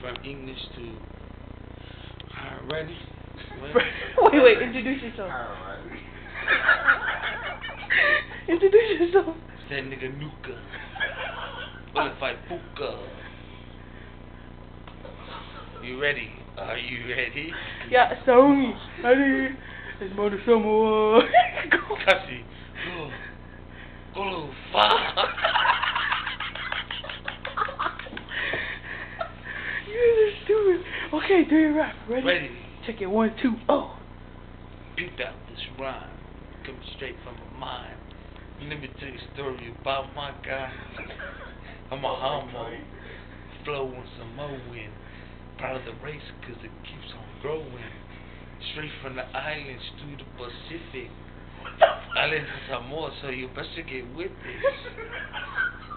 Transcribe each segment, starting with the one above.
from English to ready? Wait, introduce yourself. Introduce yourself. That nigga Nuka. But Fapuka. You ready? Are you ready? Yeah, sorry. Ready? It's more Samoa. Kasi. Go fuck. You're stupid. Okay, do your rap. Ready? Check it. 1, 2, oh. Peeped out this rhyme. Coming straight from my mind. Let me tell you a story about my guy. I'm a homo. Flowing some more wind. Proud of the race cause it keeps on growing. Straight from the islands to the Pacific. Islands of Samoa, so you best to get with this.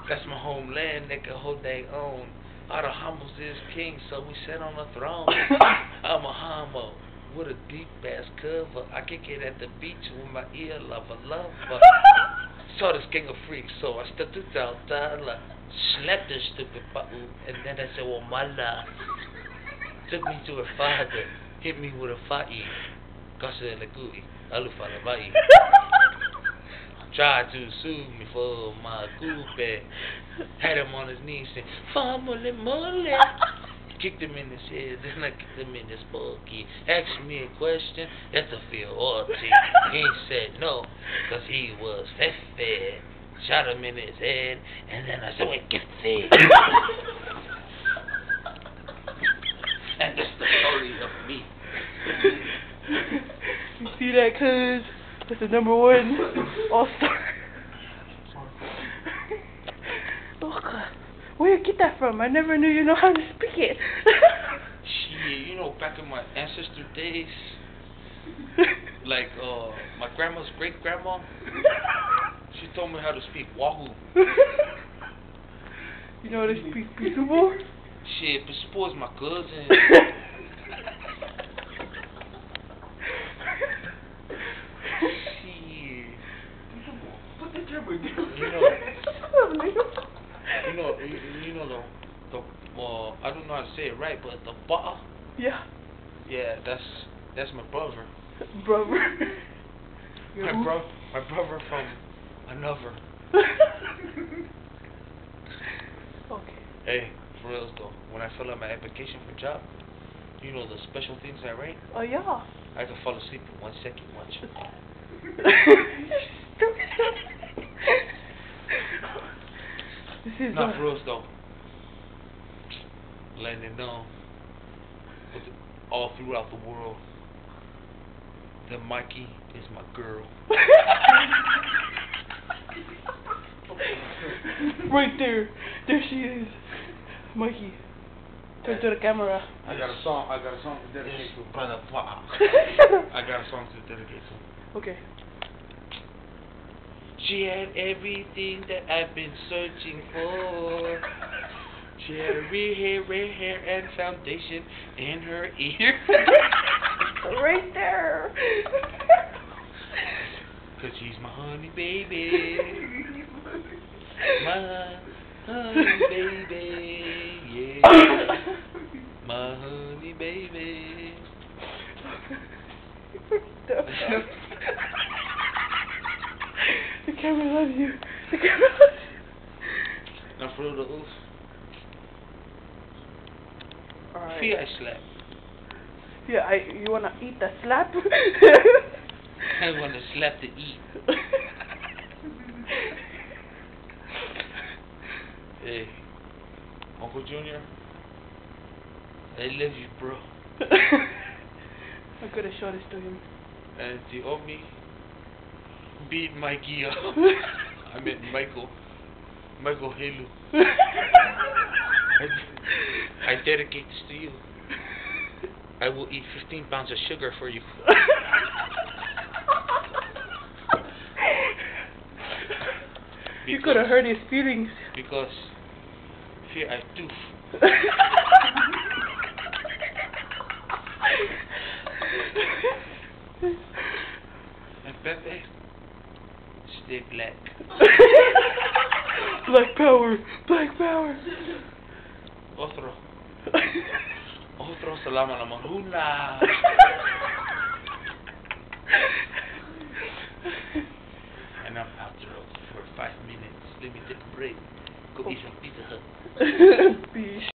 That's my homeland, nigga, hold they own. All the homos is king, so we sit on the throne. I'm a homo with a deep ass cover. I kick it at the beach with my ear lover. Saw this gang of freaks, so I stepped out, slapped this stupid button, and then I said, well, mala. Took me to her father, hit me with a fa'i. Casa de la Gui, Alufa la Bai. Tried to sue me for my coupe. Had him on his knees saying, Famole mole. Kicked him in his head, then I kicked him in his bulky. Asked me a question, that's a feel orty. He said no, cause he was fefe. Shot him in his head, and then I said, wait, get fed. And that's the story of me. You see that, cuz? That's the #1 all-star. Oh, God. Where you get that from? I never knew you know how to speak it. Shit, you know, back in my ancestor days, like, my grandma's great-grandma, she told me how to speak Wahoo. You know how to speak peaceable? Shit, but suppose my cousin. Shit. Put the camera down. You know the I don't know how to say it right, but the ba'a. Yeah. Yeah, that's my brother. Brother. My brother from another. Okay. Hey, for real though, when I fill out my application for job, you know the special things I write? Oh yeah. I can fall asleep in 1 second, watch. This is not for real though. Letting it know, all throughout the world, that Mikey is my girl. Right there. There she is. Mikey. Turn to the camera. I got a song to dedicate to brother. I got a song to dedicate to. Okay. She had everything that I've been searching for. She had a red hair and foundation in her ear. Right there. Cause she's my honey baby. My honey baby, yeah. My honey baby. The camera loves you. The camera loves you. Now for the oof. Alright. Feel I slap. Yeah, you wanna eat the slap? I wanna slap to eat. Hey, Uncle Junior, I love you, bro. I'm gonna show this to him. And if you owe me, beat Mikey up. I meant Michael Helu. I dedicate this to you. I will eat 15 pounds of sugar for you. You could have hurt his feelings. Because fear I do. And Pepe, stay black. Black power. Black power. Otro. mo, salamat na maghuna. And I'm after for 5 minutes. Let me take a break. Go eat some Pizza Hut. Peace.